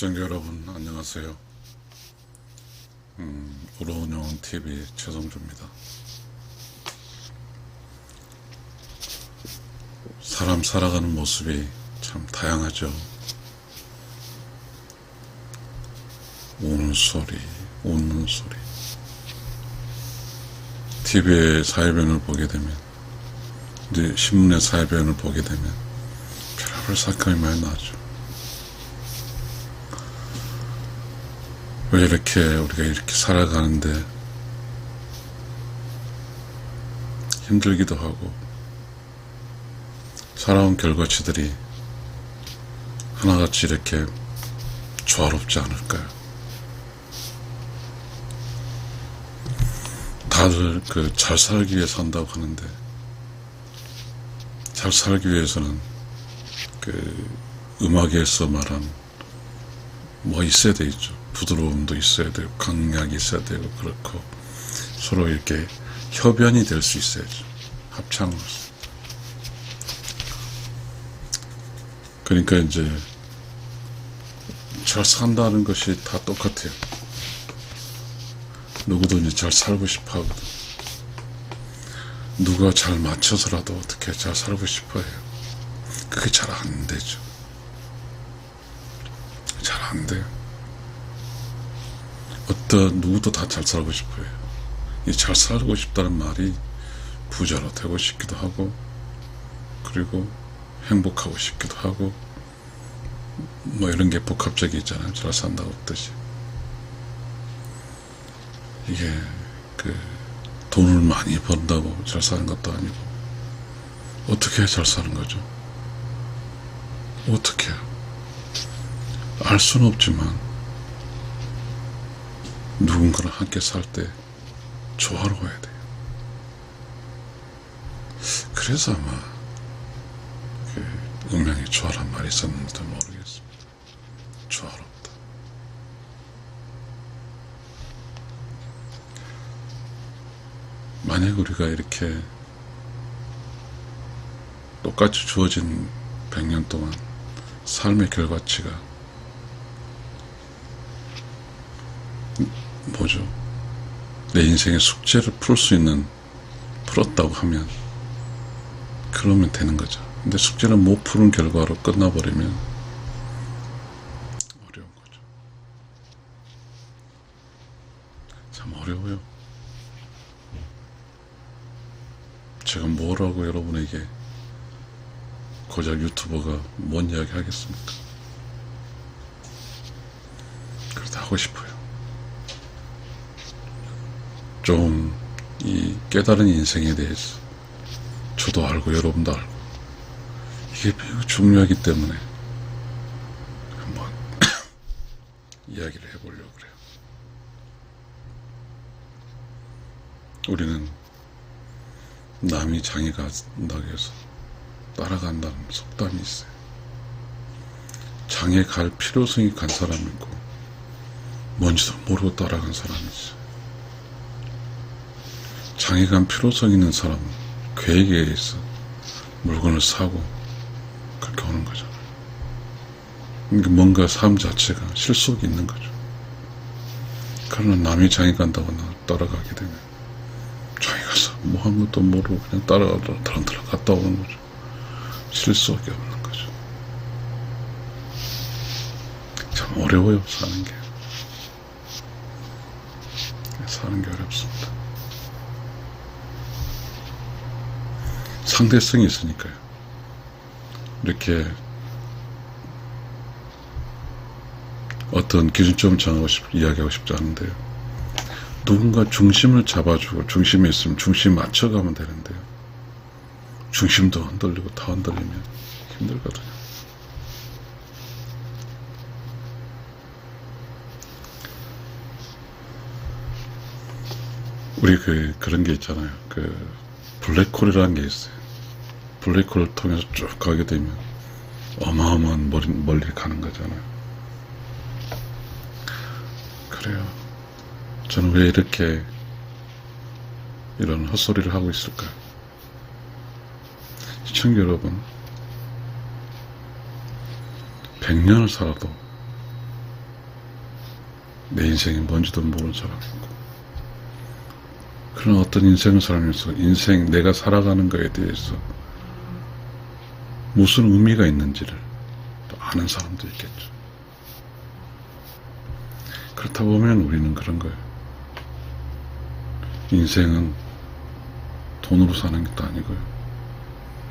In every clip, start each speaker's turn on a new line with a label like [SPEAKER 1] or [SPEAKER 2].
[SPEAKER 1] 시청자 여러분 안녕하세요. 우로운영 TV 최성주입니다. 사람 살아가는 모습이 참 다양하죠. 우는 소리, 웃는 소리. TV의 사회변을 보게 되면, 이제 신문의 사회변을 보게 되면 별별 사건이 많이 나죠. 왜 이렇게 우리가 이렇게 살아가는데 힘들기도 하고, 살아온 결과치들이 하나같이 이렇게 조화롭지 않을까요? 다들 잘 살기 위해 산다고 하는데, 잘 살기 위해서는 음악에서 말한 뭐 있어야 되겠죠. 부드러움도 있어야 되고 강약이 있어야 되고, 그렇고 서로 이렇게 협연이 될 수 있어야죠. 합창으로서. 그러니까 이제 잘 산다는 것이 다 똑같아요. 누구든지 잘 살고 싶어 하거든. 누가 잘 맞춰서라도 어떻게 잘 살고 싶어 해요. 그게 잘 안 되죠. 잘 안 돼요. 누구도 다 잘 살고 싶어요. 이 잘 살고 싶다는 말이 부자로 되고 싶기도 하고, 그리고 행복하고 싶기도 하고, 뭐 이런 게 복합적이 있잖아요. 잘 산다고 뜻이. 이게 돈을 많이 번다고 잘 사는 것도 아니고, 어떻게 잘 사는 거죠? 어떻게? 알 수는 없지만 누군가랑 함께 살 때 조화로워야 돼요. 그래서 아마 음양의 조화란 말이 있었는지도 모르겠습니다. 조화롭다. 만약 우리가 이렇게 똑같이 주어진 100년 동안 삶의 결과치가 뭐죠? 내 인생의 숙제를 풀었다고 하면, 그러면 되는 거죠. 근데 숙제를 못 푸는 결과로 끝나버리면 어려운 거죠. 참 어려워요. 제가 뭐라고 여러분에게 고작 유튜버가 뭔 이야기 하겠습니까? 그래도 하고 싶어요. 좀 이 깨달은 인생에 대해서 저도 알고 여러분도 알고, 이게 매우 중요하기 때문에 한번 이야기를 해보려고 그래요. 우리는 남이 장에 간다고 해서 따라간다는 속담이 있어요. 장에 갈 필요성이 간 사람이 있고, 뭔지도 모르고 따라간 사람이 있어요. 장에 간 필요성 있는 사람은 계획에 의해서 물건을 사고 그렇게 오는 거잖아요. 그러니까 뭔가 삶 자체가 실속이 있는 거죠. 그러나 남이 장에 간다고 따라가게 되면 장에 가서 뭐 한 것도 모르고 그냥 따라가다 드렁드렁 갔다 오는 거죠. 실속이 없는 거죠. 참 어려워요. 사는 게 어렵습니다. 상대성이 있으니까요. 이렇게 어떤 기준점을 정하고 이야기하고 싶지 않은데요. 누군가 중심을 잡아주고, 중심이 있으면 중심 맞춰가면 되는데요. 중심도 흔들리고 다 흔들리면 힘들거든요. 우리 그런 게 있잖아요. 블랙홀이라는 게 있어요. 블랙홀을 통해서 쭉 가게 되면 어마어마한 멀리 가는 거잖아요. 그래요. 저는 왜 이렇게 이런 헛소리를 하고 있을까요? 시청자 여러분, 100년을 살아도 내 인생이 뭔지도 모르는 사람이 있고, 그런 어떤 인생을 살면서 인생 내가 살아가는 거에 대해서 무슨 의미가 있는지를 또 아는 사람도 있겠죠. 그렇다 보면 우리는 그런 거예요. 인생은 돈으로 사는 것도 아니고요,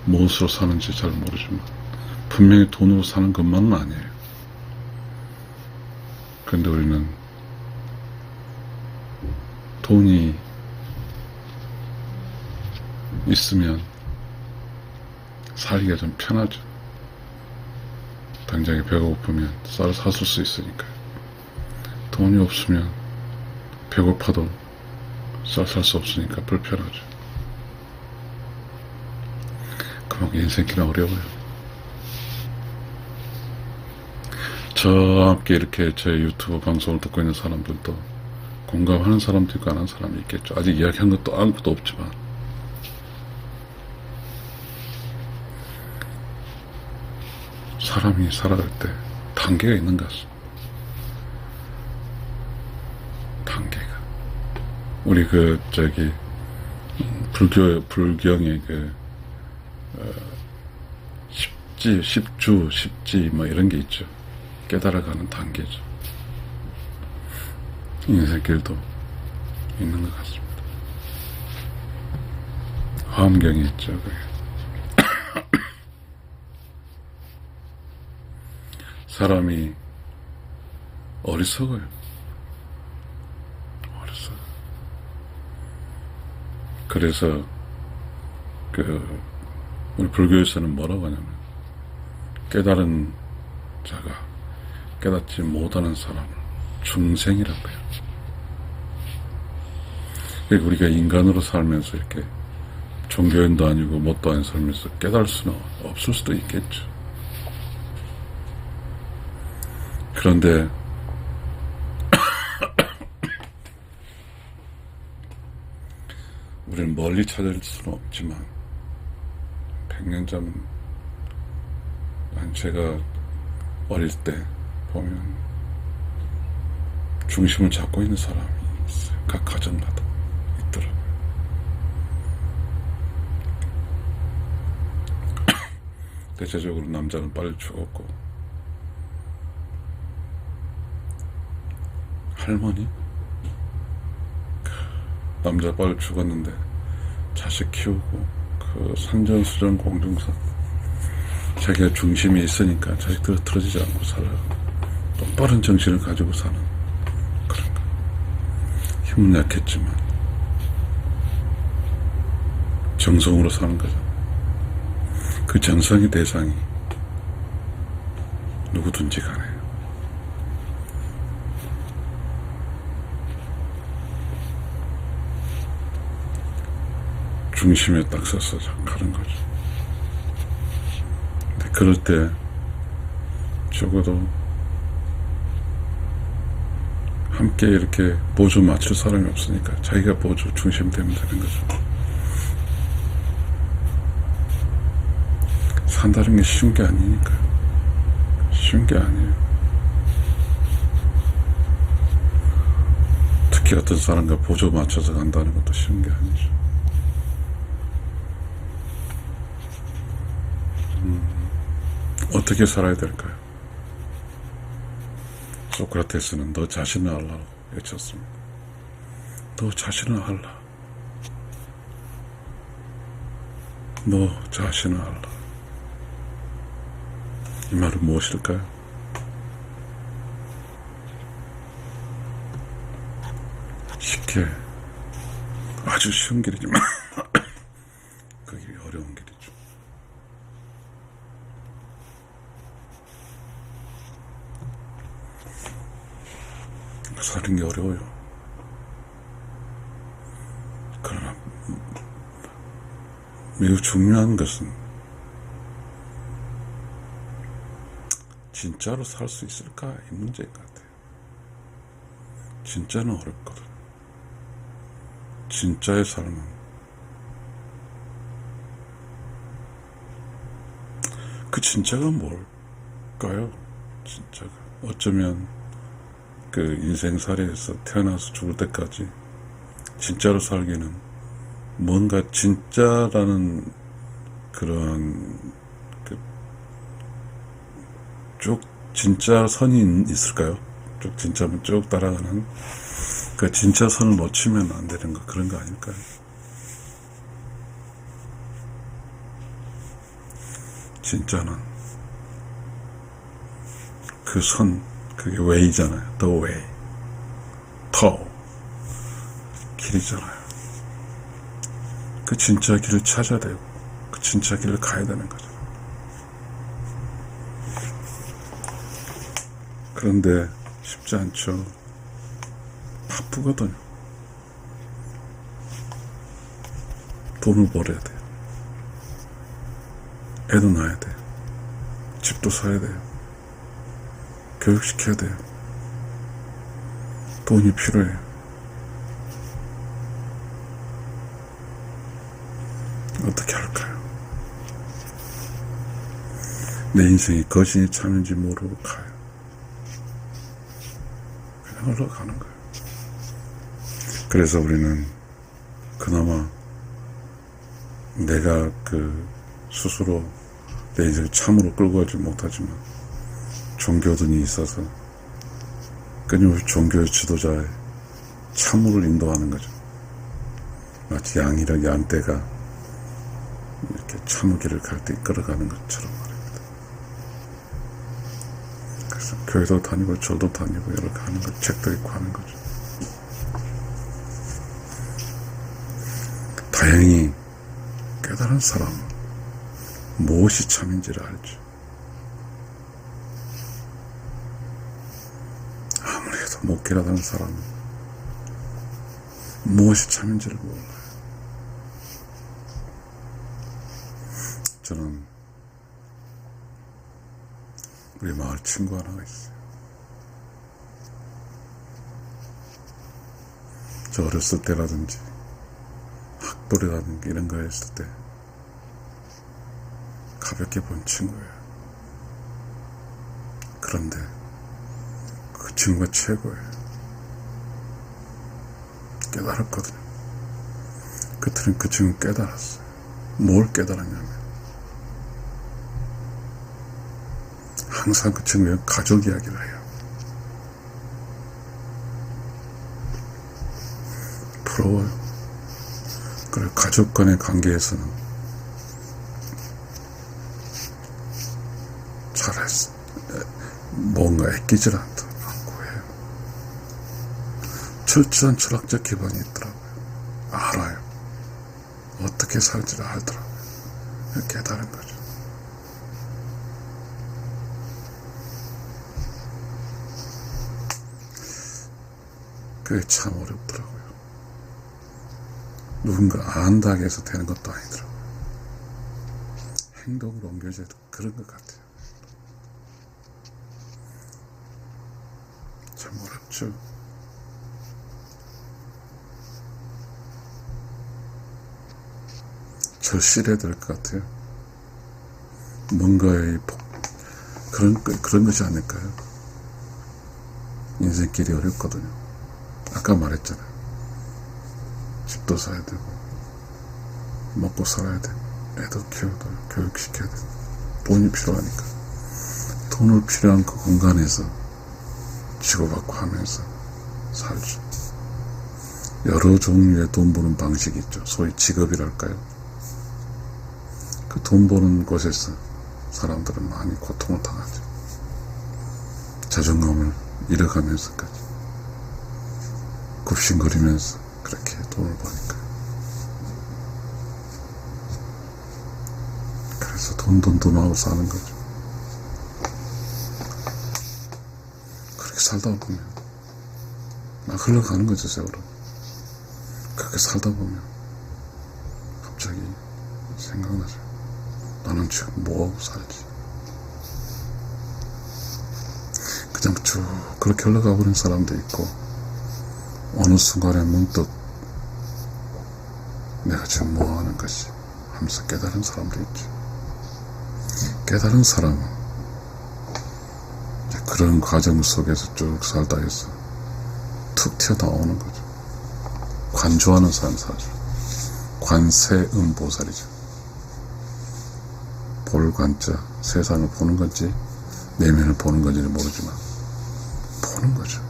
[SPEAKER 1] 무엇으로 사는지 잘 모르지만 분명히 돈으로 사는 것만은 아니에요. 그런데 우리는 돈이 있으면 살기가 좀 편하죠. 당장에 배가 고프면 쌀을 샀을 수 있으니까요. 돈이 없으면 배고파도 쌀 살 수 없으니까 불편하죠. 그만큼 인생길은 어려워요. 저와 함께 이렇게 제 유튜브 방송을 듣고 있는 사람들도 공감하는 사람도 있고 안 하는 사람이 있겠죠. 아직 이야기한 것도 아무것도 없지만, 사람이 살아갈 때 단계가 있는 것 같습니다. 단계가. 우리 불경의 십지 뭐 이런 게 있죠. 깨달아가는 단계죠. 인생길도 있는 것 같습니다. 화엄경에 있죠. 그게. 사람이 어리석어요. 어리석어. 그래서 우리 불교에서는 뭐라고 하냐면, 깨달은 자가 깨닫지 못하는 사람을 중생이라고 해요. 그러니까 우리가 인간으로 살면서 이렇게 종교인도 아니고 뭣도 아닌 살면서 깨달을 수는 없을 수도 있겠죠. 그런데 우리는 멀리 찾을 수는 없지만 100년 전, 제가 어릴 때 보면 중심을 잡고 있는 사람이 있어요. 각 가정마다 있더라고요. 대체적으로 남자는 빨리 죽었고, 할머니? 남자 빨리 죽었는데 자식 키우고 산전수전 공중사, 자기가 중심이 있으니까 자식들 틀어지지 않고 살아요. 똑바른 정신을 가지고 사는 그런 거. 힘은 약했지만 정성으로 사는 거죠. 그 정성의 대상이 누구든지 간에 중심에 딱 서서 가는 거죠. 근데 그럴 때 적어도 함께 이렇게 보조 맞출 사람이 없으니까 자기가 보조 중심 되면 되는 거죠. 산다는 게 쉬운 게 아니니까요. 쉬운 게 아니에요. 특히 어떤 사람과 보조 맞춰서 간다는 것도 쉬운 게 아니죠. 어떻게 살아야 될까요? 소크라테스는 너 자신을 알라고 외쳤습니다. 너 자신을 알라. 너 자신을 알라. 이 말은 무엇일까요? 쉽게, 아주 쉬운 길이지만 그 길이 어려운 길이죠. 사는 게 어려워요. 그러나 매우 중요한 것은 진짜로 살 수 있을까? 이 문제인 것 같아요. 진짜는 어렵거든. 진짜의 삶은 그 진짜가 뭘까요? 진짜가 어쩌면 그 인생살이에서 태어나서 죽을 때까지 진짜로 살기는 뭔가 진짜라는 그런 쭉 진짜 선이 있을까요? 쭉 진짜 쭉 따라가는 그 진짜 선을 놓치면 안 되는 거 그런 거 아닐까요? 진짜는 그 선, 그게 way잖아요. the way, 더 길이잖아요. 그 진짜 길을 찾아야 되고 그 진짜 길을 가야 되는 거죠. 그런데 쉽지 않죠. 바쁘거든요. 돈을 벌어야 돼요. 애도 낳아야 돼요. 집도 사야 돼요. 교육시켜야 돼요. 돈이 필요해요. 어떻게 할까요? 내 인생이 거진이 참인지 모르고 가요. 그냥 흘러가는 거예요. 그래서 우리는 그나마 내가 스스로 내 인생을 참으로 끌고 가지 못하지만 종교든이 있어서 끊임없이 종교의 지도자의 참으로 인도하는 거죠. 마치 양이랑 양떼가 이렇게 참의 길을 갈 때 이끌어가는 것처럼 말입니다. 그래서 교회도 다니고 절도 다니고 여러 가지 하는 거, 책도 읽고 하는 거죠. 다행히 깨달은 사람은 무엇이 참인지를 알죠. 아무리 해도 못 깨달은 사람은 무엇이 참인지를 몰라요. 저는 우리 마을 친구 하나가 있어요. 저 어렸을 때라든지 학벌이라든지 이런 거 했을 때 가볍게 본 친구예요. 그런데 그 친구가 최고예요. 깨달았거든요. 그때는 그 친구는 깨달았어요. 뭘 깨달았냐면 항상 그 친구는 가족 이야기를 해요. 부러워요. 그리고 가족 간의 관계에서는 잘했어. 뭔가 애끼질 않고 해요. 철저한 철학적 기반이 있더라고요. 알아요. 어떻게 살지를 알더라고요. 깨달은 거죠. 그게 참 어렵더라고요. 누군가 안다고 해서 되는 것도 아니더라고요. 행동으로 옮겨져야 그런 것 같아요. 참 어렵죠. 절실해야 될 것 같아요. 뭔가의 그런 것이 아닐까요? 인생길이 어렵거든요. 아까 말했잖아요. 집도 사야 되고 먹고 살아야 되고 애도 키워야 되고 교육시켜야 되고 돈이 필요하니까 돈을 필요한 그 공간에서 치고받고 하면서 살죠. 여러 종류의 돈 버는 방식이 있죠. 소위 직업이랄까요. 그 돈 버는 곳에서 사람들은 많이 고통을 당하죠. 자존감을 잃어가면서까지 굽신거리면서 그렇게 돈을 버니까. 그래서 돈 하고 사는 거죠. 그렇게 살다 보면 막 흘러가는 거죠, 세월은. 그렇게 살다 보면 갑자기 생각나죠. 나는 지금 뭐하고 살지? 그냥 쭉 그렇게 흘러가 버린 사람도 있고, 어느 순간에 문득 내가 지금 뭐 하는 것이 하면서 깨달은 사람도 있지. 깨달은 사람은 그런 과정 속에서 쭉 살다 해서 툭 튀어나오는 거죠. 관조하는 삶 살죠. 관세음보살이죠. 볼관자, 세상을 보는 건지 내면을 보는 건지는 모르지만 보는 거죠.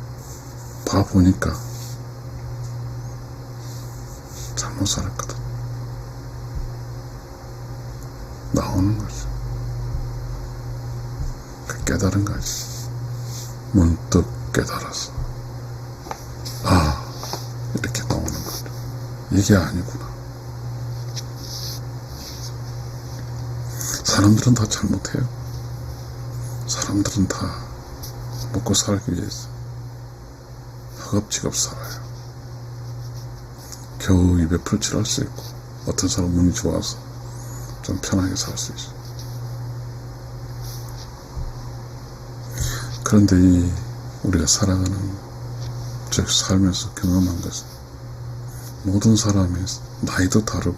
[SPEAKER 1] 봐보니까 잘못 살았거든. 나오는 거죠. 그 깨달은 거지. 문득 깨달아서 이렇게 나오는 거죠. 이게 아니구나. 사람들은 다 잘못해요. 사람들은 다 먹고 살기 위해서 허겁지겁 살아요. 겨우 입에 풀칠할 수 있고, 어떤 사람은 운이 좋아서 좀 편하게 살 수 있어요. 그런데 우리가 살아가는, 즉 살면서 경험한 것은 모든 사람이 나이도 다르고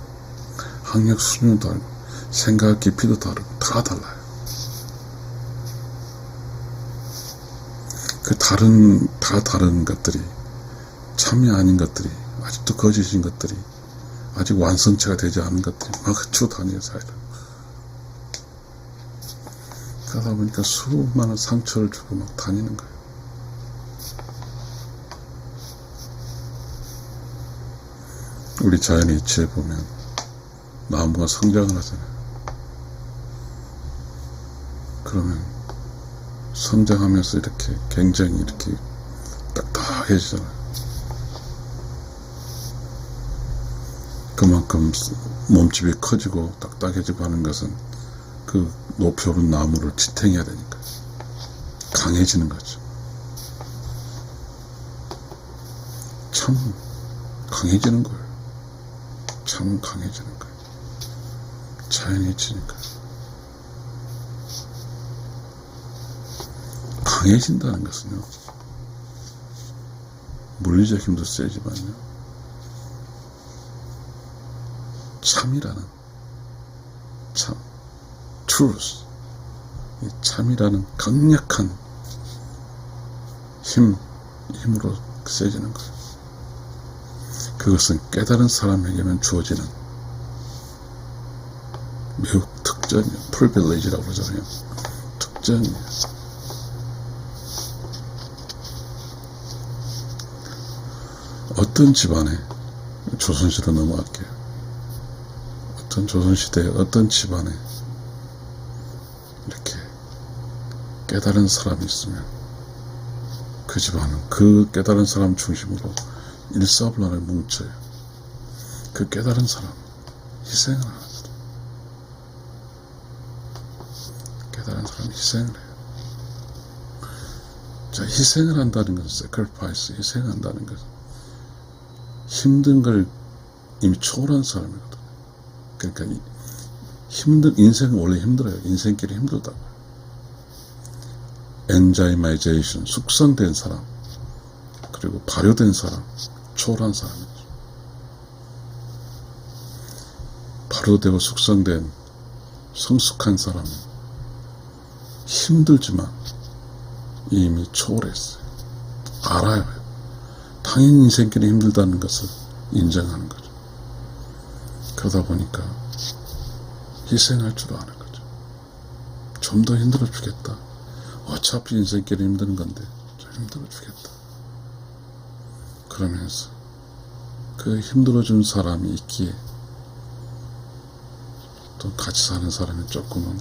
[SPEAKER 1] 학력 수준도 다르고 생각 깊이도 다르고 다 달라요. 그 다른 것들이, 참이 아닌 것들이, 아직도 거짓인 것들이, 아직 완성체가 되지 않은 것들이 막 흩어다니는 사이를. 그러다 보니까 수많은 상처를 주고 막 다니는 거예요. 우리 자연의 이치에 보면 나무가 성장을 하잖아요. 그러면 성장하면서 이렇게 굉장히 이렇게 딱딱해지잖아요. 그만큼 몸집이 커지고 딱딱해지고 하는 것은 그 높이 오른 나무를 지탱해야 되니까 강해지는 거죠. 참 강해지는 거예요. 참 강해지는 거예요. 자연이 이치니까 강해진다는 것은요, 물리적 힘도 세지만요, 참이라는, 참, truth, 이 참이라는 강력한 힘으로 세지는 거예요. 그것은 깨달은 사람에게만 주어지는 매우 특전이에요. privilege라고 그러잖아요. 특전이에요. 어떤 집안에, 조선시대로 넘어갈게요. 어떤 조선시대의 어떤 집안에 이렇게 깨달은 사람이 있으면 그 집안은 그 깨달은 사람 중심으로 일사불란을 뭉쳐요. 그 깨달은 사람 희생을 하거든. 깨달은 사람 희생을 해요. 자, 희생을 한다는 것은 sacrifice, 희생한다는 것은 힘든 걸 이미 초월한 사람이거든. 그러니까 인생은 원래 힘들어요. 인생길이 힘들다고. 엔자이마이제이션, 숙성된 사람, 그리고 발효된 사람, 초월한 사람이죠. 발효되고 숙성된 성숙한 사람은 힘들지만 이미 초월했어요. 알아요. 당연히 인생길이 힘들다는 것을 인정하는 거죠. 그러다 보니까 희생할 줄도 아는 거죠. 좀 더 힘들어 주겠다. 어차피 인생길이 힘든 건데 좀 힘들어 주겠다. 그러면서 그 힘들어준 사람이 있기에 또 같이 사는 사람이 조금은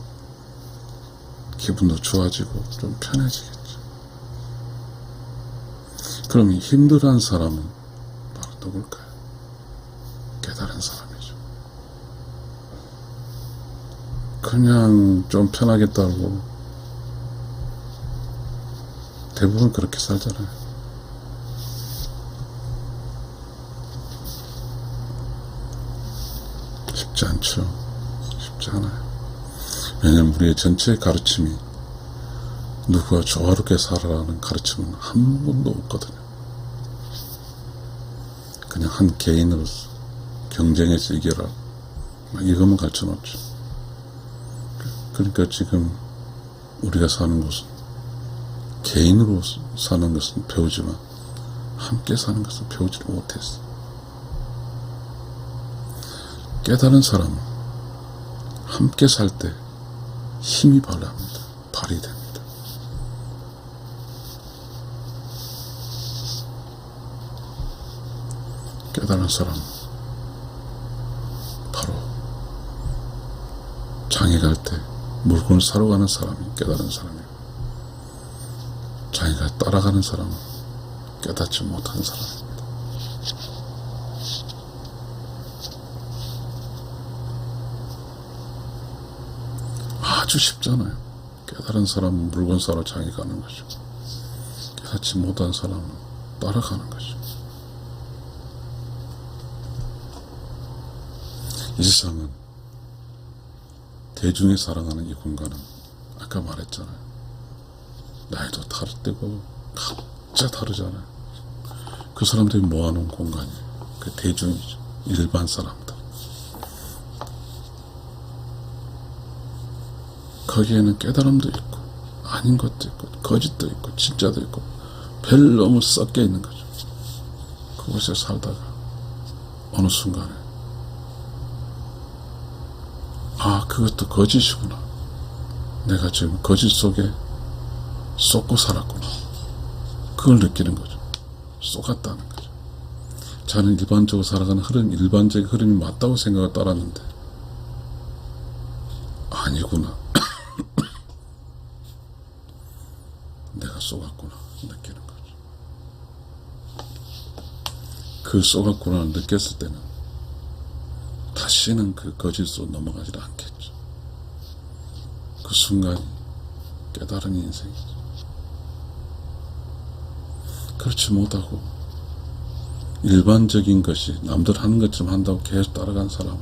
[SPEAKER 1] 기분도 좋아지고 좀 편해지겠죠. 그럼 이 힘들어한 사람은 바로 누굴까요? 깨달은 사람이죠. 그냥 좀 편하겠다고 대부분 그렇게 살잖아요. 쉽지 않죠. 쉽지 않아요. 왜냐면 우리의 전체 가르침이 누구와 조화롭게 살아라는 가르침은 한 번도 없거든요. 그냥 한 개인으로서 경쟁해서 이겨라, 이것만 가르쳐 놓죠. 그러니까 지금 우리가 사는 곳은 개인으로 사는 것은 배우지만 함께 사는 것을 배우지를 못했어. 깨달은 사람은 함께 살 때 힘이 발휘합니다. 발휘됩니다. 깨달은 사람은 바로 장에 갈 때 물건을 사러 가는 사람이 깨달은 사람이고, 장애가 따라가는 사람은 깨닫지 못하는 사람입니다. 아주 쉽잖아요. 깨달은 사람은 물건 사러 장에 가는 거죠. 깨닫지 못한 사람은 따라가는 거죠. 이 세상은, 대중이 사랑하는 이 공간은 아까 말했잖아요. 나이도 다르고 각자 다르잖아요. 그 사람들이 모아놓은 공간이에요. 그 대중이죠. 일반 사람들. 거기에는 깨달음도 있고 아닌 것도 있고 거짓도 있고 진짜도 있고 별 너무 섞여 있는 거죠. 그곳에 살다가 어느 순간에 아, 그것도 거짓이구나. 내가 지금 거짓 속에 쏟고 살았구나. 그걸 느끼는 거죠. 쏟았다는 거죠. 자는 일반적으로 살아가는 흐름, 일반적인 흐름이 맞다고 생각을 따랐는데 아니구나. 내가 쏟았구나 느끼는 거죠. 그 쏟았구나를 느꼈을 때는 다시는 그 거짓으로 넘어가지 않겠죠. 그 순간이 깨달은 인생이죠. 그렇지 못하고 일반적인 것이 남들 하는 것처럼 한다고 계속 따라간 사람은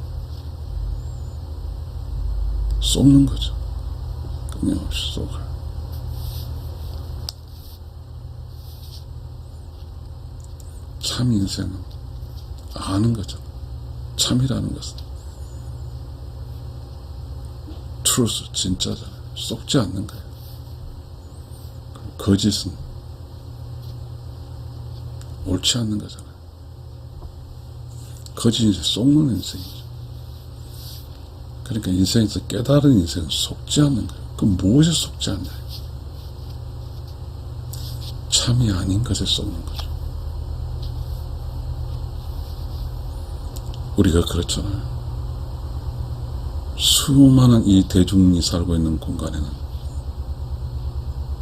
[SPEAKER 1] 쏟는 거죠. 끊임없이 쏟아요. 참 인생은 아는 거죠. 참이라는 것은 트루스, 진짜잖아요. 속지 않는 거예요. 거짓은 옳지 않는 거잖아요. 거짓이 이제 속는 인생이죠. 그러니까 인생에서 깨달은 인생은 속지 않는 거예요. 그 무엇에 속지 않냐? 참이 아닌 것에 속는 거죠. 우리가 그렇잖아요. 수많은 이 대중이 살고 있는 공간에는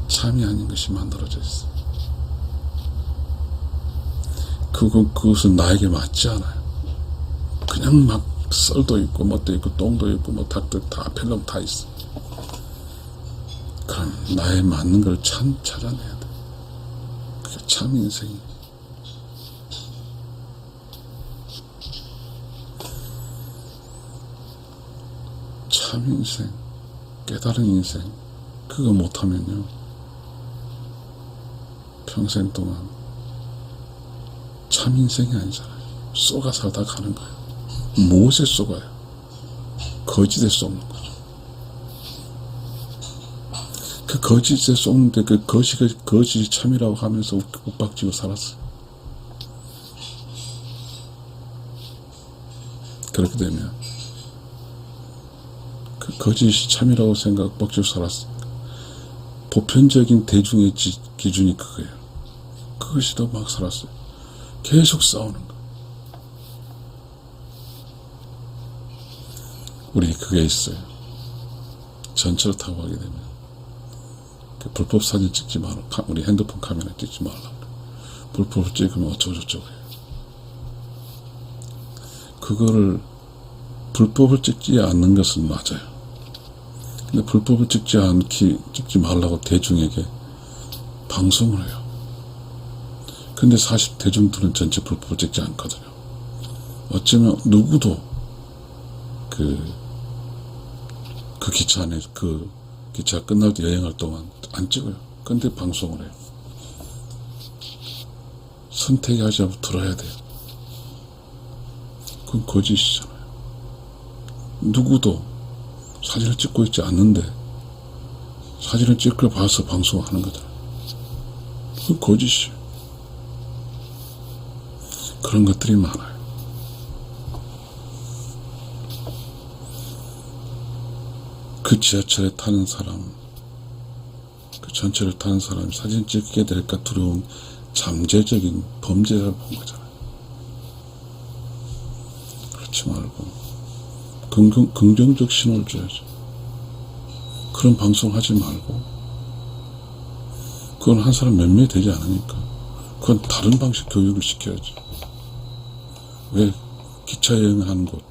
[SPEAKER 1] 참이 아닌 것이 만들어져 있어요. 그것은 나에게 맞지 않아요. 그냥 막 썰도 있고 뭣도 있고 똥도 있고 뭐 닭도 다 별로 다 있어. 그럼 나에 맞는 걸 찾아내야 돼. 그게 참 인생이에요. 참 인생, 깨달은 인생, 그거 못하면요 평생 동안 참 인생이 아니잖아요. 쏘가 살다 가는 거예요. 무엇에 쏘가요? 거짓에 쏘는 거죠. 그 거짓에 쏘는데 그 거짓이 참이라고 하면서 윽박지고 살았어요. 그렇게 되면 그 거짓이 참이라고 생각 윽박지고 살았으니까 보편적인 대중의 기준이 그거예요. 그것이 더 막 살았어요. 계속 싸우는 거. 우리 그게 있어요. 전철 타고 가게 되면 그 불법 사진 찍지 말라. 우리 핸드폰 카메라 찍지 말라. 불법을 찍으면 어쩌고저쩌고 해요. 그거를 불법을 찍지 않는 것은 맞아요. 근데 불법을 찍지 말라고 대중에게 방송을 해요. 근데 사실 대중들은 전체 불법을 찍지 않거든요. 어쩌면 누구도 그 기차 안에 그 기차 끝날 때 여행할 동안 안 찍어요. 근데 방송을 해요. 선택이 하지 않고 들어야 돼요. 그건 거짓이잖아요. 누구도 사진을 찍고 있지 않는데 사진을 찍고 봐서 방송하는 거잖아요. 그건 거짓이에요. 그런 것들이 많아요. 그 지하철에 타는 사람, 그 전철을 타는 사람이 사진 찍게 될까 두려운 잠재적인 범죄를 본 거잖아요. 그렇지 말고 긍정적 신호를 줘야죠. 그런 방송 하지 말고, 그건 한 사람 몇 명이 되지 않으니까 그건 다른 방식 교육을 시켜야죠. 왜 기차 여행하는 곳,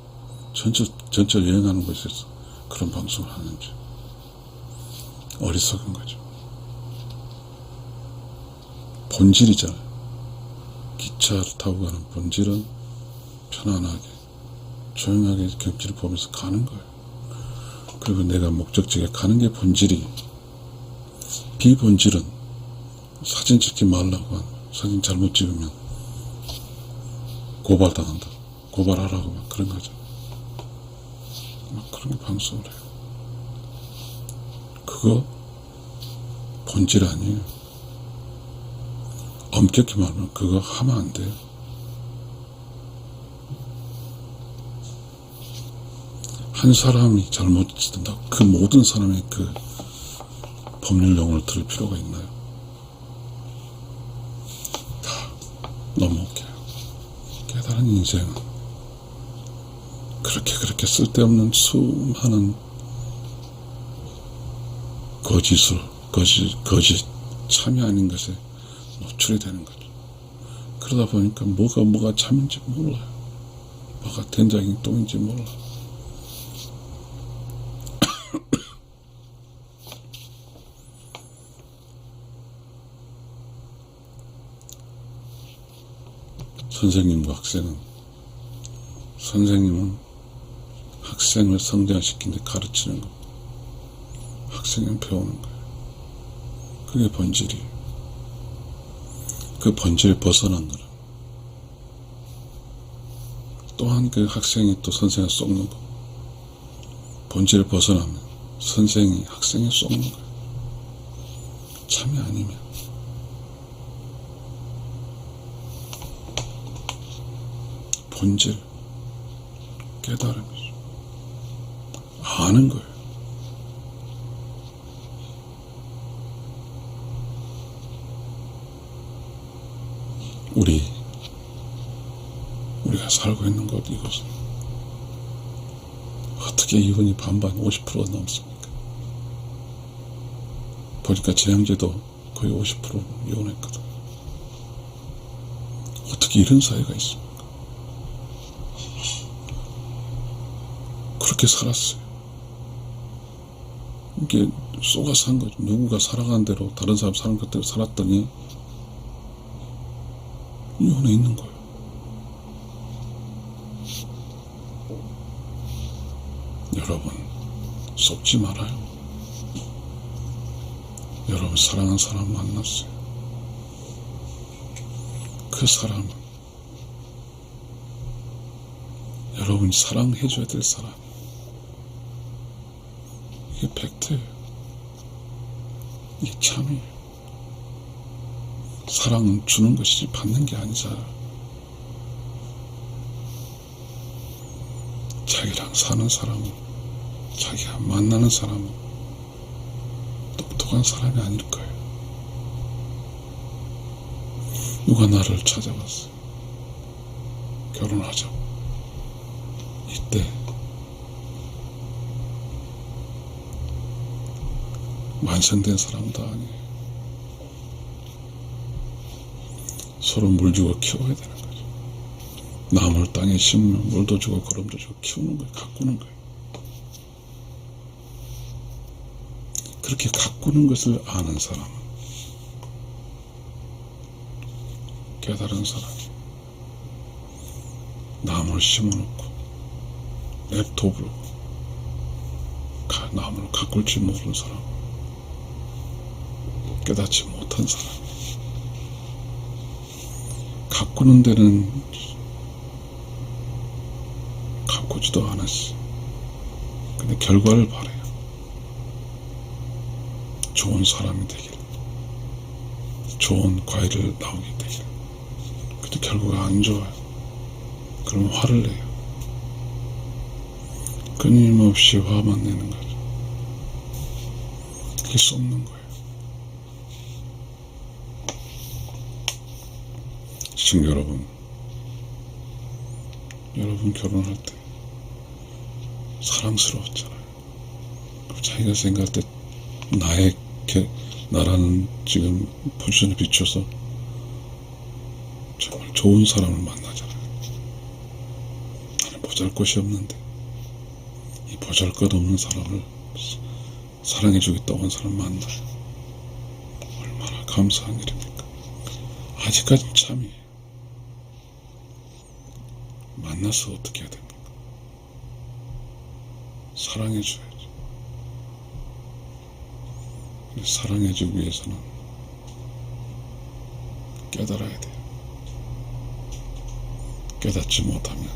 [SPEAKER 1] 전철 여행하는 곳에서 그런 방송을 하는지 어리석은 거죠. 본질이잖아요. 기차를 타고 가는 본질은 편안하게 조용하게 경치를 보면서 가는 거예요. 그리고 내가 목적지에 가는 게 본질이, 비본질은 사진 찍지 말라고 하는, 사진 잘못 찍으면 고발당한다, 고발하라고 막 그런 거죠. 막 그런 방송을 해요. 그거 본질 아니에요. 엄격히 말하면 그거 하면 안 돼요. 한 사람이 잘못 짓는다고 그 모든 사람의 그 법률 용어를 들을 필요가 있나요? 다 넘어올게요. 깨달은 인생은 그렇게 쓸데없는 수많은 거짓 참이 아닌 것에 노출이 되는 거죠. 그러다 보니까 뭐가 참인지 몰라요. 뭐가 된장이 똥인지 몰라. 선생님과 선생님은 학생을 성장시키는데 가르치는 거, 학생은 배우는 거예요. 그게 본질이에요. 그 본질에 벗어난 거는 또한 그 학생이 또 선생을 속는 거, 본질에 벗어나면 선생이 학생을 속는 거예요. 참이 아니면. 본질, 깨달음이죠. 아는 거예요. 우리가 살고 있는 것, 이것은 어떻게 이혼이 반반 50%가 넘습니까? 보니까 재량제도 거의 50% 이혼했거든. 어떻게 이런 사회가 있습니까? 그렇게 살았어요. 이게 쏘가서 한 거죠. 누구가 살아가는 대로 다른 사람 사는 것대로 살았더니 이혼해 있는 거예요. 여러분, 속지 말아요. 여러분 사랑하는 사람 만났어요. 그 사람은 여러분이 사랑해줘야 될 사람. 이게 팩트예요. 이게 참이에요. 사랑은 주는 것이지 받는 게 아니잖아요. 자기랑 사는 사람은, 자기가 만나는 사람은 똑똑한 사람이 아닐 거예요. 누가 나를 찾아왔어요. 결혼하자고. 이때 완성된 사람도 아니에요. 서로 물 주고 키워야 되는 거죠. 나물 땅에 심으면 물도 주고 거름도 주고 키우는 거예요. 가꾸는 거예요. 그렇게 가꾸는 것을 아는 사람은 깨달은 사람이 나무를 심어놓고 랩톱으로 나무를 가꿀 줄 모르는 사람, 깨닫지 못한 사람, 가꾸는 데는 가꾸지도 않았어. 근데 결과를 바래요. 좋은 사람이 되길, 좋은 과일을 나오게 되길. 근데 결과가 안 좋아요. 그러면 화를 내요. 끊임없이 화만 내는 거죠. 그게 쏟는 거예요. 시청자 여러분, 여러분 결혼할 때 사랑스러웠잖아요. 자기가 생각할 때 나라는 지금 포지션에 비춰서 정말 좋은 사람을 만나잖아요. 나는 보잘것이 없는데 이 보잘것 없는 사람을 사랑해주겠다고 한 사람 만나요. 얼마나 감사한 일입니까? 아직까지는 참이에요. 만나서 어떻게 해야 됩니까? 사랑해줘야죠. 사랑해주기 위해서는 깨달아야 돼요. 깨닫지 못하면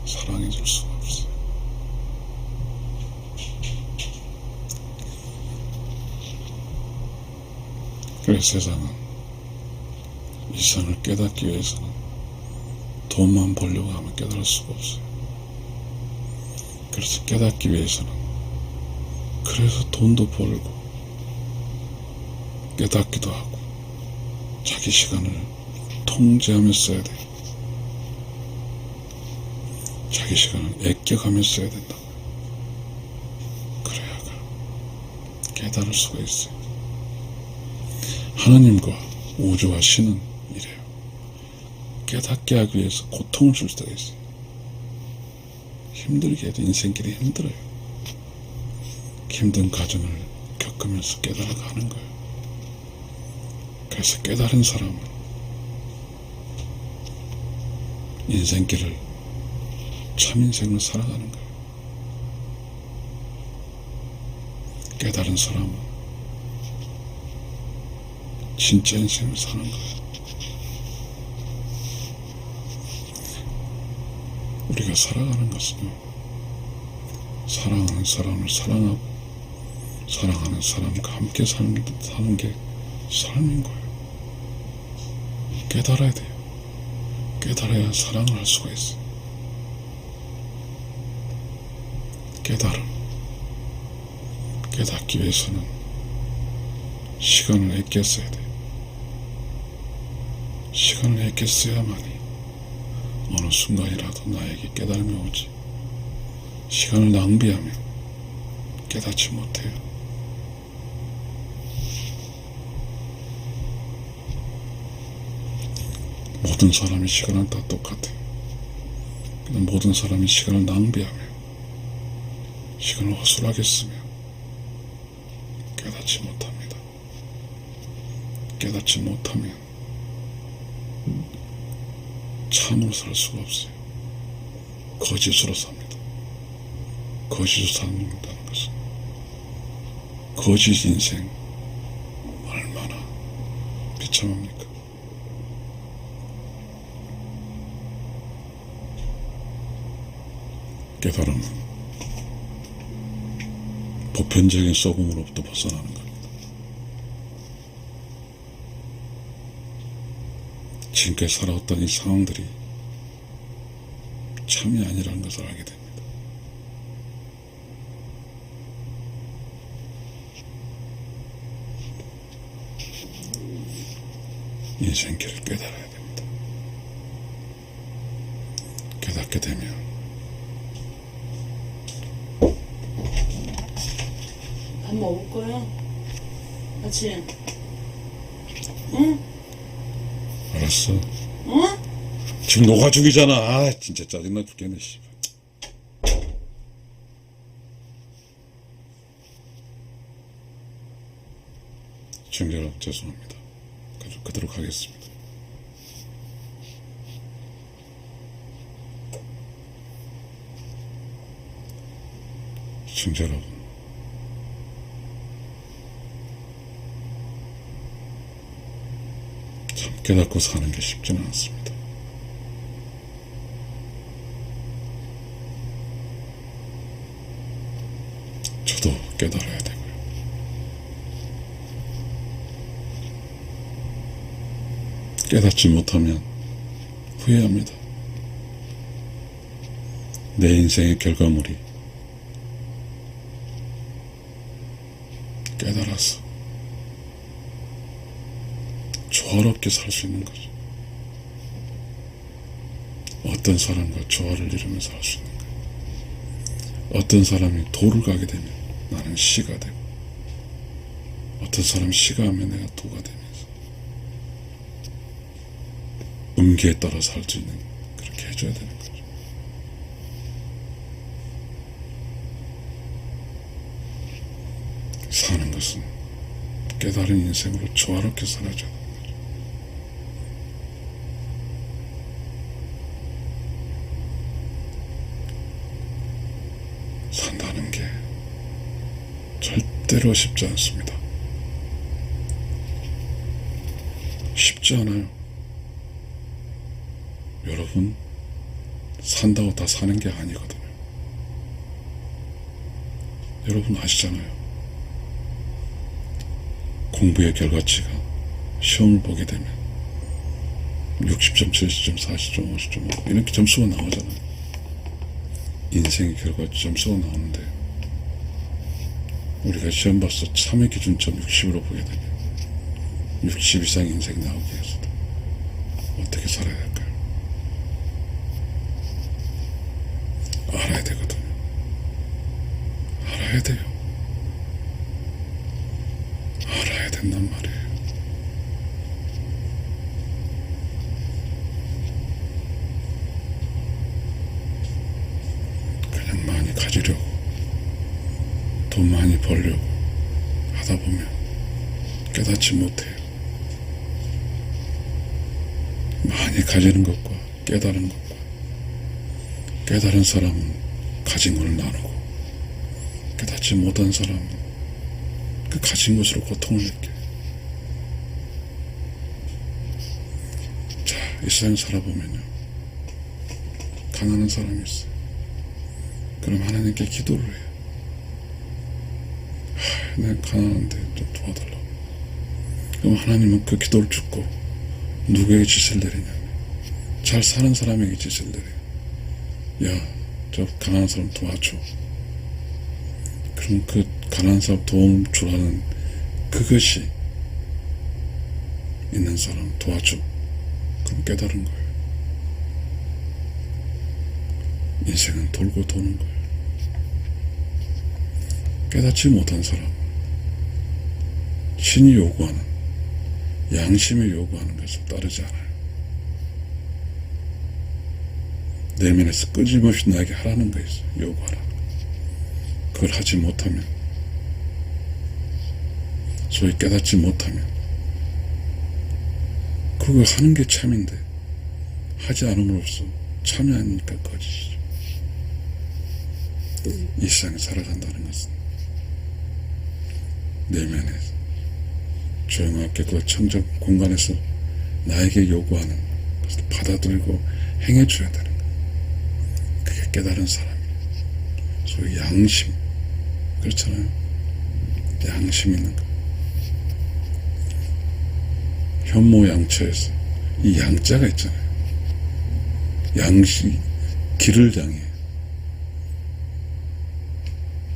[SPEAKER 1] 사랑해줄 수가 없어요. 그래서 세상은 이상을 깨닫기 위해서는 돈만 벌려고 하면 깨달을 수가 없어요. 그래서 깨닫기 위해서는 그래서 돈도 벌고 깨닫기도 하고 자기 시간을 통제하며 써야 돼요. 자기 시간을 아껴가며 써야 된다. 그래야가 깨달을 수가 있어요. 하나님과 우주와 신은 이래요. 깨닫게 하기 위해서 고통을 줄 때가 있어요. 힘들게 해도 인생길이 힘들어요. 힘든 과정을 겪으면서 깨달아가는 거예요. 그래서 깨달은 사람은 인생길을 참 인생을 살아가는 거예요. 깨달은 사람은 진짜 인생을 사는 거예요. 우리가 살아가는 것은요, 사랑하는 사람을 사랑하고 사랑하는 사람과 함께 사는 게 삶인 거예요. 깨달아야 돼요. 깨달아야 사랑을 할 수가 있어요. 깨닫기 위해서는 시간을 아껴 써야 돼요. 시간을 아껴 써야만이 어느 순간이라도 나에게 깨달음이 오지. 시간을 낭비하면 깨닫지 못해요. 모든 사람의 시간은 다 똑같아요. 그냥 모든 사람이 시간을 낭비하며 시간을 허술하게 쓰며 깨닫지 못합니다. 깨닫지 못하면 참으로 살 수가 없어요. 거짓으로 삽니다. 거짓으로 산다는 것은 거짓 인생 얼마나 비참합니까? 깨달음은 보편적인 소금으로부터 벗어나는 겁니다. 지금까지 살아왔던 이 상황들이 참이 아니라는 것을 알게 됩니다. 인생길을 깨달아야 됩니다. 깨닫게 되면
[SPEAKER 2] 밥 먹을 거야? 같이. 응?
[SPEAKER 1] 알았어.
[SPEAKER 2] 응?
[SPEAKER 1] 지금 녹아 죽이잖아. 아, 진짜 짜증나 죽겠네, 씨. 시청자 여러분, 죄송합니다. 그대로 가겠습니다. 시청자 여러분, 참 깨닫고 사는 게 쉽지는 않습니다. 저도 깨달아야 되고요. 깨닫지 못하면 후회합니다. 내 인생의 결과물이 깨달아서 조화롭게 살 수 있는 거죠. 어떤 사람과 조화를 이루면서 살 수 있는 거예요. 어떤 사람이 도를 가게 되면 나는 시가 되고, 어떤 사람이 시가 하면 내가 도가 되면서 음계에 따라 살 수 있는, 그렇게 해줘야 되는 거죠. 사는 것은 깨달은 인생으로 조화롭게 살아줘야 되는 거죠. 산다는 게 절대로 쉽지 않습니다. 쉽지 않아요. 여러분, 산다고 다 사는 게 아니거든요. 여러분 아시잖아요. 공부의 결과치가 시험을 보게 되면 60점, 70점, 40점, 50점 이렇게 점수가 나오잖아요. 인생의 결과치 점수가 나오는데 우리가 시험 봐서 3회 기준점 60으로 보게 되면 60 이상 인생이 나오기 위해서 어떻게 살아야 될까요? 알아야 되거든요. 알아야 돼요. 알아야 된단 말이에요. 그냥 많이 가지려고, 돈 많이 벌려고 하다 보면 깨닫지 못해요. 많이 가지는 것과 깨달은 것과, 깨달은 사람은 가진 걸 나누고, 깨닫지 못한 사람은 그 가진 것으로 고통을 느껴요. 자, 이 세상 살아보면요, 가난한 사람이 있어요. 그럼 하나님께 기도를 해요. 내가 가난한데 좀 도와달라고. 그럼 하나님은 그 기도를 듣고 누구에게 짓을 내리냐면 잘 사는 사람에게 짓을 내려요. 야, 저 가난한 사람 도와줘. 그럼 그 가난한 사람 도움 주라는 그것이 있는 사람 도와줘. 그럼 깨달은 거예요. 인생은 돌고 도는 거예요. 깨닫지 못한 사람, 신이 요구하는, 양심이 요구하는 것을 따르지 않아요. 내면에서 끊임없이 나에게 하라는 거 있어요. 요구하라는 거. 그걸 하지 못하면, 소위 깨닫지 못하면, 그거 하는 게 참인데 하지 않음으로써 참이 아니니까 거짓이죠. 이 세상에 살아간다는 것은 내면에 조용하게 그 청정 공간에서 나에게 요구하는 것을 받아들이고 행해줘야 되는 거예요. 그게 깨달은 사람이에요. 소위 양심, 그렇잖아요. 양심 있는 거. 현모양처에서 이 양자가 있잖아요. 양식, 길을 향해.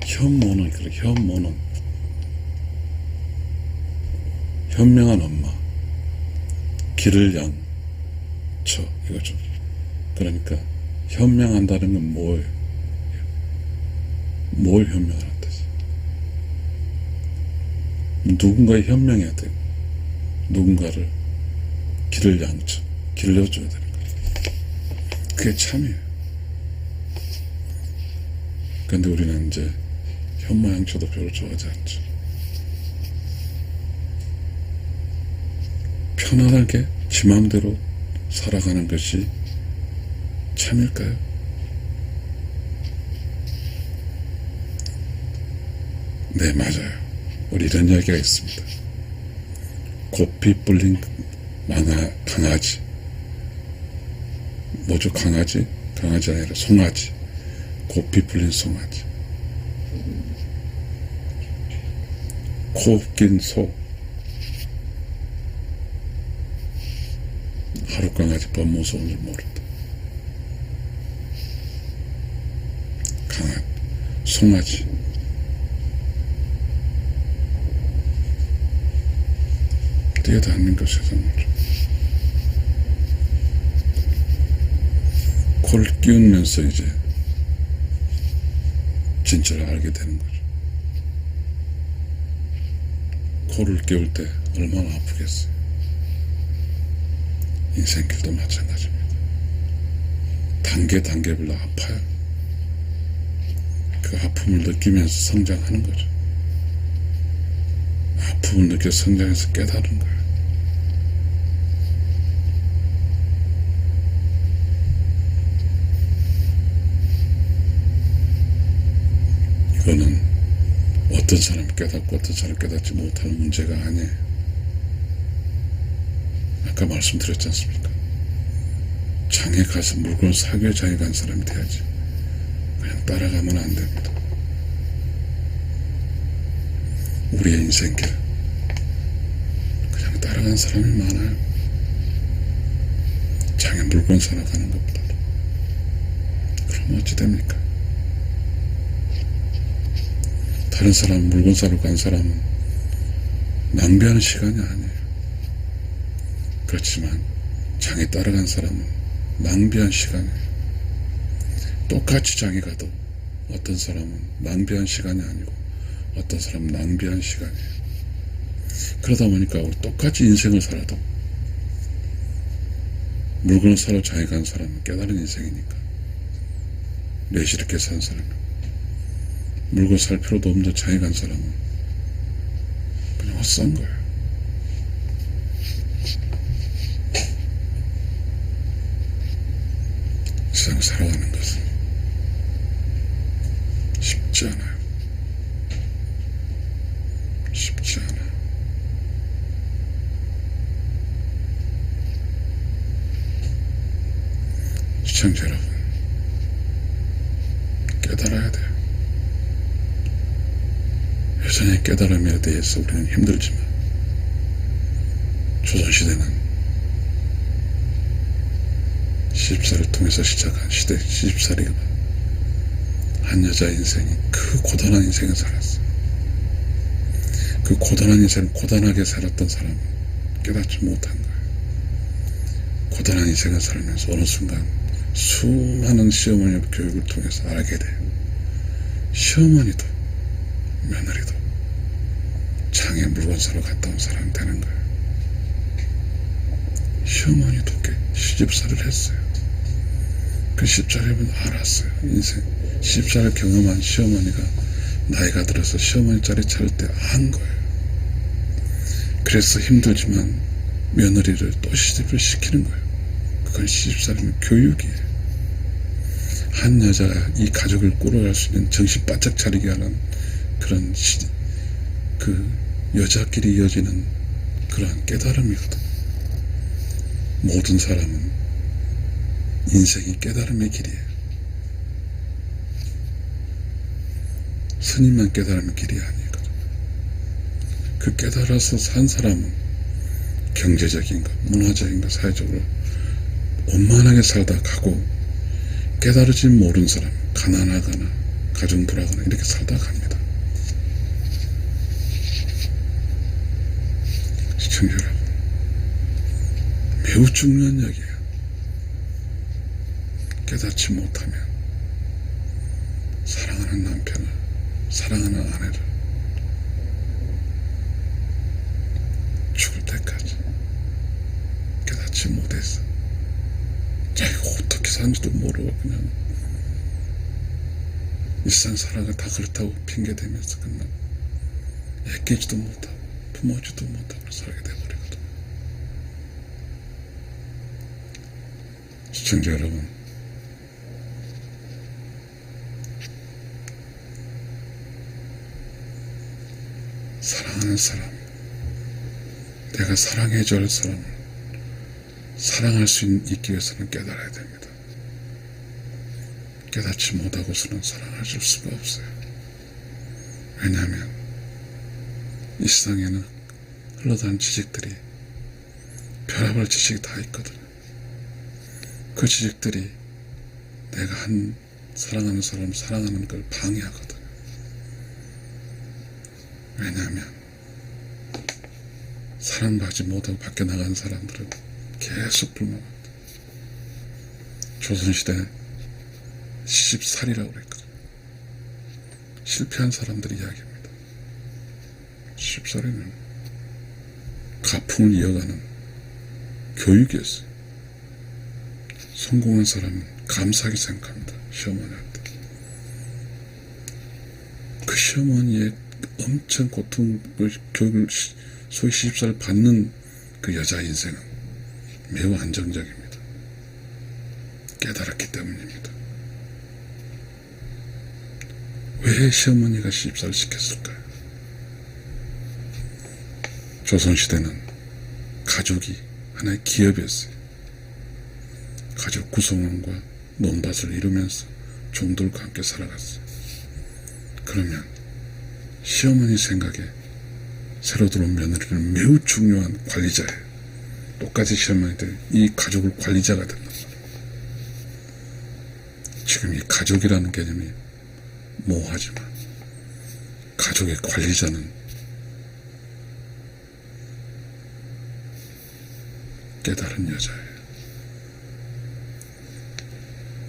[SPEAKER 1] 현모는, 그래, 현모는 현명한 엄마, 길을 양처, 이거죠. 그러니까 현명한다는 건 뭐예요? 뭘 현명하는 뜻이에요? 누군가에 현명해야 되고 누군가를 길을 양쳐, 길러줘야 되는 거예요. 그게 참이에요. 근데 우리는 이제 현모양처도 별로 좋아하지 않죠. 편안하게 지 마음대로 살아가는 것이 참일까요? 네, 맞아요. 우리 이런 이야기가 있습니다. 고삐 뿔린 강아지. 뭐죠? 강아지? 강아지 아니라 송아지. 고삐 뿔린 송아지. 코 낀 소. 하루 강아지 밥 무서운 줄 모른다. 송아지. 뛰어다니는 거 세상으로. 코를 끼우면서 이제 진짜를 알게 되는 거죠. 코를 끼울 때 얼마나 아프겠어요. 인생길도 마찬가지입니다. 단계별로 아파요. 그 아픔을 느끼면서 성장하는 거죠. 아픔을 느껴 성장해서 깨달은 거예요. 이거는 어떤 사람이 깨닫고 어떤 사람이 깨닫지 못하는 문제가 아니에요. 아까 말씀드렸지 않습니까? 장에 가서 물건을 사기 위해 장에 간 사람이 돼야지. 그냥 따라가면 안 됩니다. 우리의 인생길 그냥 따라간 사람이 많아요. 장에 물건 사러 가는 것보다도. 그럼 어찌 됩니까? 다른 사람 물건 사러 간 사람은 낭비하는 시간이 아니에요. 그렇지만 장에 따라간 사람은 낭비한 시간이에요. 똑같이 장에 가도 어떤 사람은 낭비한 시간이 아니고 어떤 사람은 낭비한 시간이에요. 그러다 보니까 우리 똑같이 인생을 살아도 물건을 사러 장에 간 사람은 깨달은 인생이니까 내실있게 산 사람은 물건 살 필요도 없는 장에 간 사람은 그냥 헛산 거예요. 세상 살아가는 것은 쉽지 않아요. 쉽지 않아요. 시청자 여러분, 깨달아야 돼요. 여전히 깨달음에 대해서 우리는 힘들지만 조선시대는 시집살이를 통해서 시작한 시대 시집살이가 한 여자 인생이 그 고단한 인생을 살았어요. 그 고단한 인생을 고단하게 살았던 사람은 깨닫지 못한 거예요. 고단한 인생을 살면서 어느 순간 수많은 시어머니의 교육을 통해서 알게 돼요. 시어머니도 며느리도 장에 물건 사러 갔다 온 사람이 되는 거예요. 시어머니도 시집살이를 했어요. 그 시집살이를 알았어요. 인생 시집살이를 경험한 시어머니가 나이가 들어서 시어머니 자리 차릴 때 안 거예요. 그래서 힘들지만 며느리를 또 시집을 시키는 거예요. 그건 시집살이는 교육이에요. 한 여자가 이 가족을 꾸려갈 수 있는 정신 바짝 차리게 하는 그런 그 여자끼리 이어지는 그러한 깨달음이거든. 모든 사람은 인생이 깨달음의 길이에요. 스님만 깨달음의 길이 아니거든. 그 깨달아서 산 사람은 경제적인 것, 문화적인 것, 사회적으로 원만하게 살다 가고, 깨달을지 모르는 사람, 가난하거나 가정 돌아가거나 이렇게 살다 갑니다. 시청자 여러분, 매우 중요한 이야기예요. 깨닫지 못하면 사랑하는 남편을, 사랑하는 아내를 죽을 때까지 깨닫지 못해서 자기가 어떻게 사는지도 모르고 그냥 일상 살아가 다 그렇다고 핑계대면서 그냥 애끼지도 못하고 부모지도 못하고 살게 돼버리거든. 시청자 여러분, 사랑하는 사람, 내가 사랑해줘야 할 사람을 사랑할 수 있기 위해서는 깨달아야 됩니다. 깨닫지 못하고서는 사랑할 수가 없어요. 왜냐하면 이 세상에는 흘러다니는 지식들이 별의별 지식이 다 있거든요. 그 지식들이 내가 사랑하는 사람을 사랑하는 걸 방해하거든요. 왜냐하면 사랑받지 못하고 밖에 나간 사람들은 계속 불만합니다. 조선시대 시집살이라고 그랬거든요. 실패한 사람들의 이야기입니다. 시집살이는 가풍을 이어가는 교육이었어요. 성공한 사람은 감사하게 생각합니다. 시어머니한테. 그 시어머니의 엄청 교육을 소위 시집살을 받는 그 여자 인생은 매우 안정적입니다. 깨달았기 때문입니다. 왜 시어머니가 시집살을 시켰을까요? 조선시대는 가족이 하나의 기업이었어요. 가족 구성원과 논밭을 이루면서 종들과 함께 살아갔어요. 그러면 시어머니 생각에 새로 들어온 며느리는 매우 중요한 관리자예요. 똑같이 시어머니들 이 가족을 관리자가 된단 말이에요. 지금 이 가족이라는 개념이 모호하지만 가족의 관리자는 깨달은 여자예요.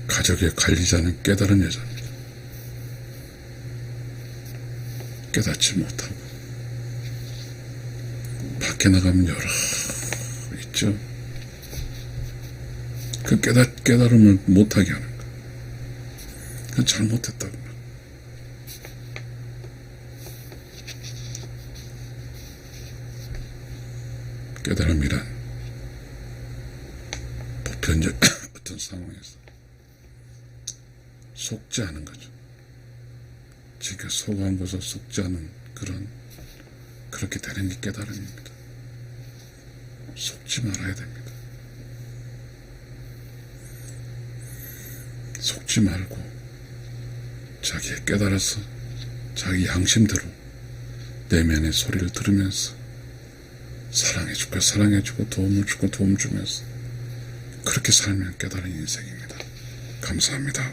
[SPEAKER 1] 가족의 관리자는 깨달은 여자입니다. 깨닫지 못하고 밖에 나가면 여러 있죠. 그 깨달음을 못하게 하는 거. 그건 잘못했다고. 깨달음이란 보편적 어떤 상황에서 속지 않은 거죠. 지가 속한 것을 속지 않은 그렇게 되는 게 깨달음입니다. 속지 말아야 됩니다. 속지 말고 자기의 깨달아서 자기 양심대로 내면의 소리를 들으면서 사랑해주고 도움을 주고 도움 주면서 그렇게 살면 깨달은 인생입니다. 감사합니다.